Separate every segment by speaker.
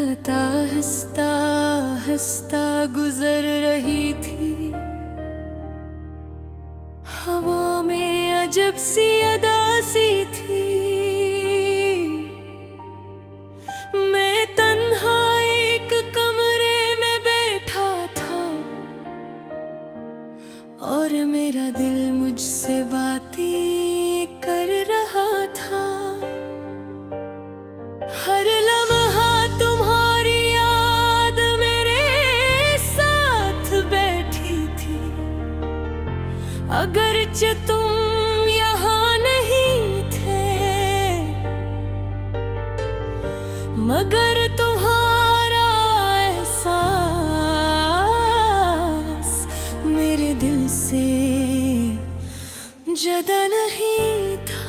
Speaker 1: रास्ता हंसता हंसता गुजर रही थी। हवा में अजब सी अदा सी थी। मैं तन्हा एक कमरे में बैठा था और मेरा दिल मुझसे बातें कर रहा था। हर लम्हा तुम्हारी याद मेरे साथ बैठी थी। अगरचे तुम यहाँ नहीं थे, मगर तुम्हारा एहसास मेरे दिल से जुदा नहीं था।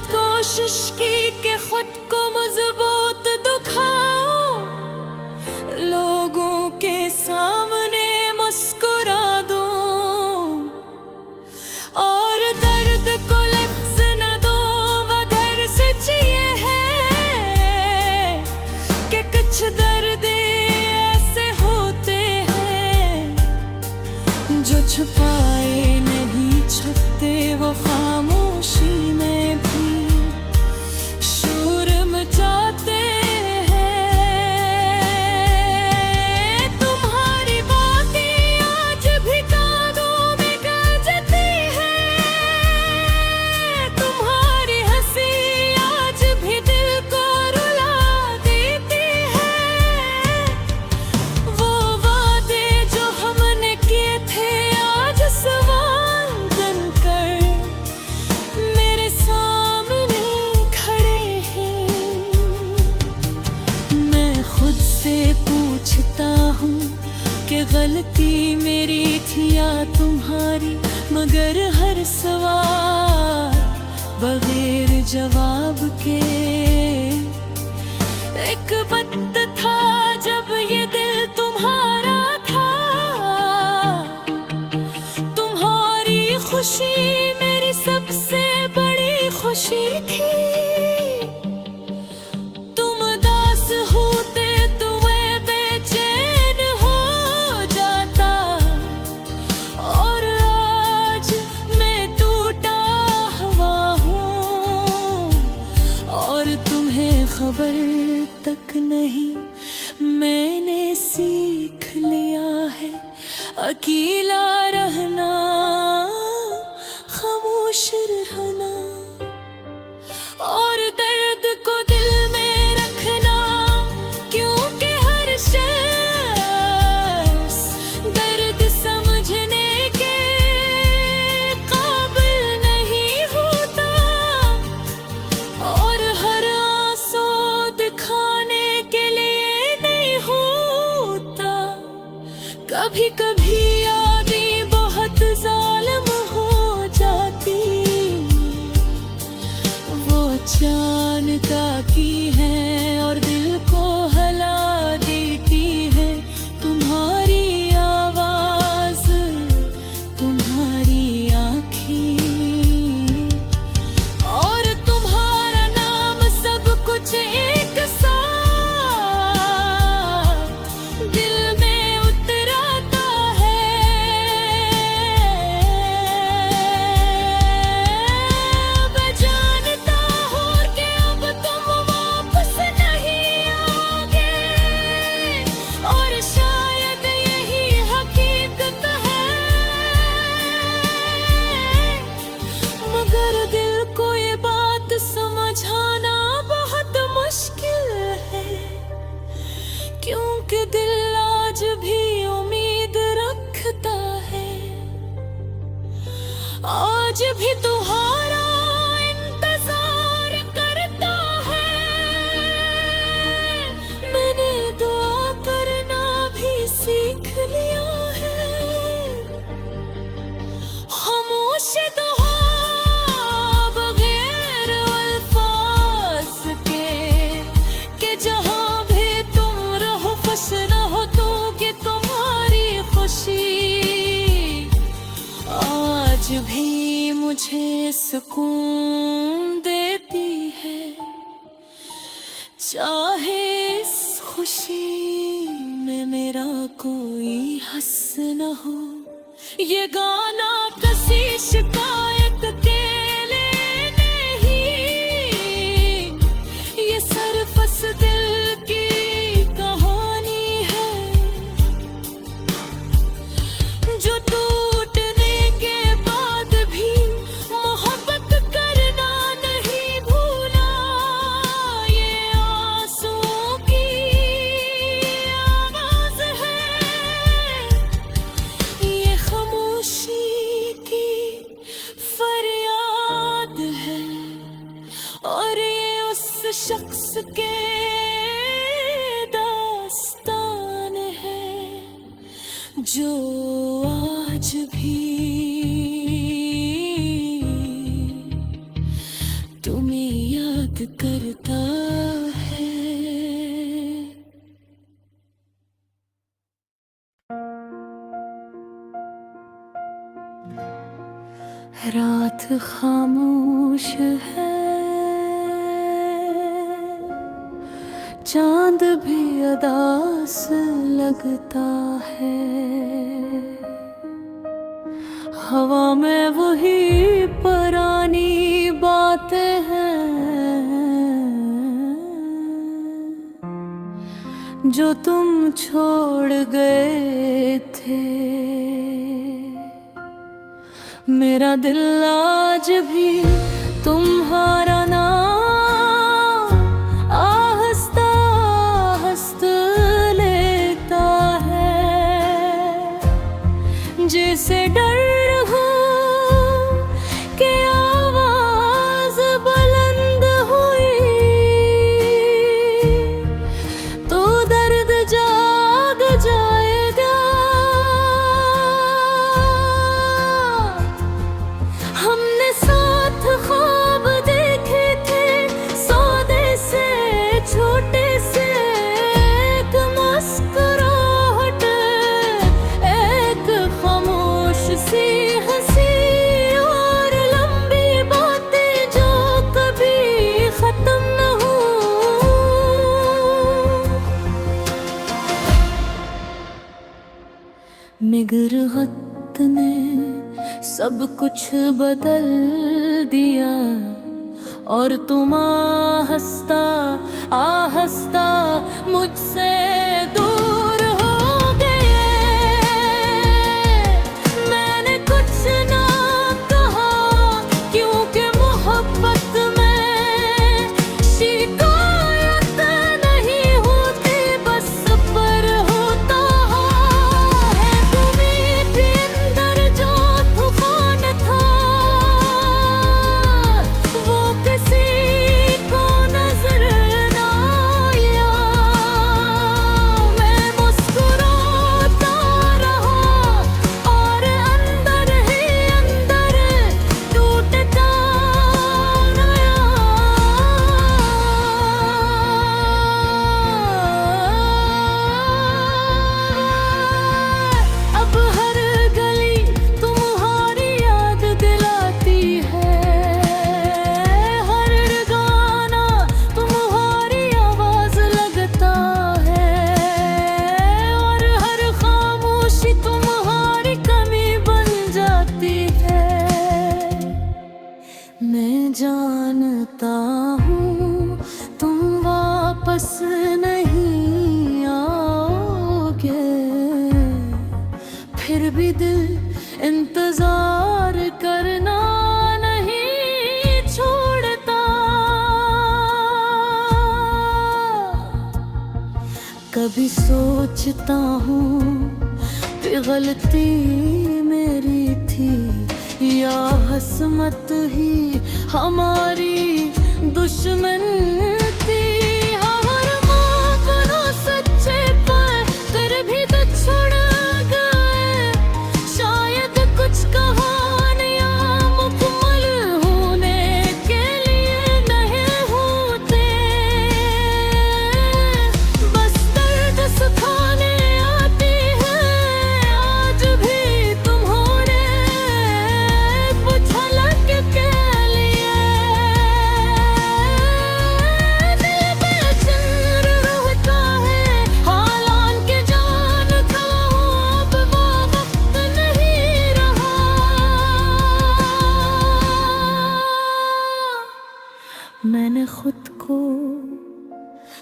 Speaker 1: कोशिश की कि खुद को मजबूत दिखाऊं, लोगों के सामने मुस्कुरा दूं और दर्द को लफ्ज़ न दूं। मगर सच ये है कि कुछ दर्द ऐसे होते हैं जो छुपाए नहीं छुपते। वो खामोशी में भी पूछता हूँ कि गलती मेरी थी या तुम्हारी। मगर हर सवाल बगैर जवाब के एक वक्त था जब ये दिल तुम्हारा था। तुम्हारी खुशी मेरी सबसे बड़ी खुशी थी। खबर तक नहीं मैंने सीख लिया है अकेला रहना, खामोश रहना और दर्द को दिल में रखना। क्योंकि हर शख्स दर्द समझने के काबिल नहीं होता और हर दिखाने के लिए नहीं होता। कभी कभी यादें बहुत जालिम हो जाती। वो अचानक की है और दिल को हला देती है। तुम्हारी आवाज, तुम्हारी आँखें और तुम्हारा नाम सब कुछ एक साथ दिल में उतराता आज भी मुझे सुकून देती है, चाहे इस खुशी में मेरा कोई हस न हो। ये गाना किसी शिकायत के लिए नहीं, ये सरफस दिल की कहानी है, जो टूटने के बाद भी मोहब्बत करना नहीं भूला। ये आंसुओं की आवाज है, ये खामोशी की फरियाद है, और ये उस शख्स के दास्तान है जो आज भी तुम्हें याद करता है। रात खामोश है, चांद भी उदास लगता है, हवा में वही पुरानी बातें हैं जो तुम छोड़ गए थे। मेरा दिल आज भी तुम्हारा नाम आहिस्ता आहिस्ता लेता है, जैसे डर हो कि आवाज बुलंद हुई तो दर्द जाग जाएगा। हमने साथ ख्वाब देखे थे, सौदे से छोटे से, एक मुस्कुराहट, एक खामोश सी हंसी, और लंबी बातें जो कभी खत्म न हो। मिगरगत ने सब कुछ बदल दिया, और तुम आहिस्ता आहिस्ता मुझसे दूर हो गए। मैंने कुछ ना कहा क्योंकि मोहब्बत में शिकायत नहीं होती, बस पर होता है तुम्हें भी अंदर जो तूफान था, वो किसी को नजर ना आया। मैं मुस्कुराता रहा और अंदर ही अंदर टूटता गया। अब हर गली तुम्हारी याद दिलाती है, हर गाना तुम्हारी आवाज लगता है, और हर खामोशी तुम्हारी कमी बन जाती है। मैं जानता हूँ तुम वापस नहीं आओगे, फिर भी दिल इंतजार करना नहीं छोड़ता। कभी सोचता हूँ कि गलती मेरी थी, या हसमत ही हमारी दुश्मन थी। हर मानो सच्चे पर फिर भी तो छोड़ गए, शायद कुछ कहानियाँ मुकम्मल होने के लिए नहीं होते, बस दर्द सुखाने आती है आज भी तुम्हारे।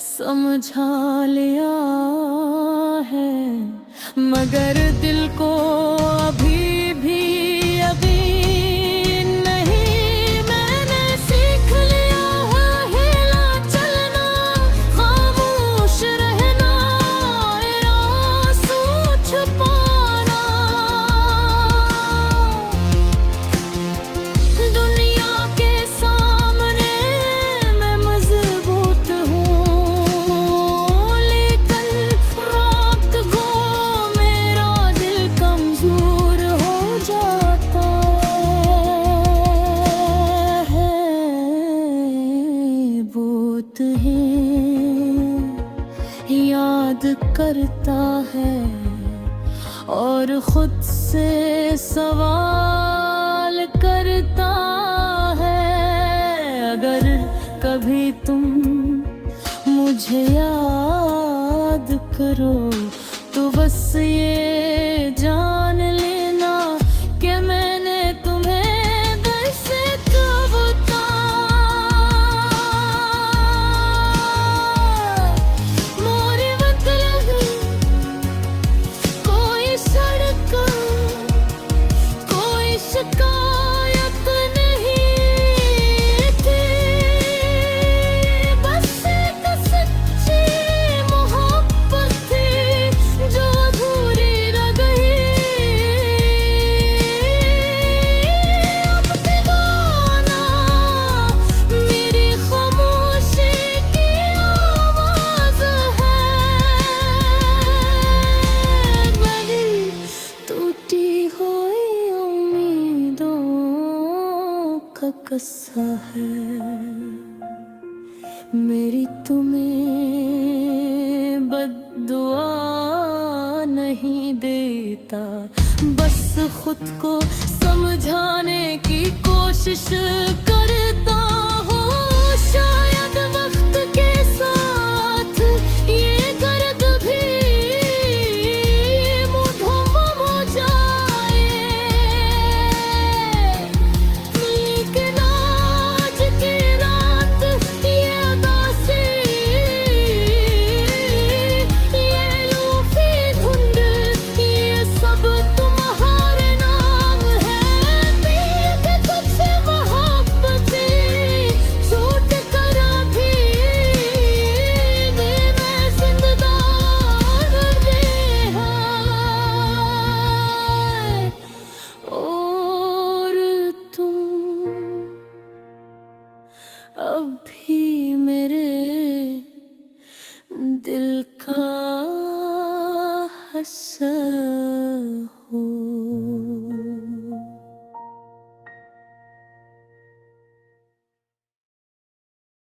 Speaker 1: समझा लिया है, मगर दिल को अभी भी यकीन नहीं। मैंने सीख लिया है हिला चलना, खामोश रहना, आंसू छुपाना। दुनिया के सामने मैं मजबूत हूँ, लेकिन रात को मेरा दिल कमजोर हो जाता है। बहुत ही याद करता है और खुद से सवाल करता है। अगर कभी तुम मुझे याद करो तो बस ये जान लेना कि मैंने तुम्हें दिल से कब मोरी मतलब कोई सड़क, कोई शिकायत नहीं थी, बस एक सच्ची मोहब्बत थी जो अधूरी रह गई। अब दीवाना मेरी खामोशी की आवाज़ है, मेरी टूटी हुई उम्मीदों का किस्सा है। मेरी तुम्हें बद्दुआ नहीं देता, बस खुद को समझाने की कोशिश करता हूँ। शायद वक्त के साथ ये दर्द भी मुठभेड़ हो जाए, लेकिन आज की रात ये उदासी, ये लूफी धुंध, ये सब तुम्हारे नाम है। दिल के तुझसे मोहब्बतें छूट कर भी मैं जिंददार बेहाय। और तुम अब भी मेरे दिल का हिस्सा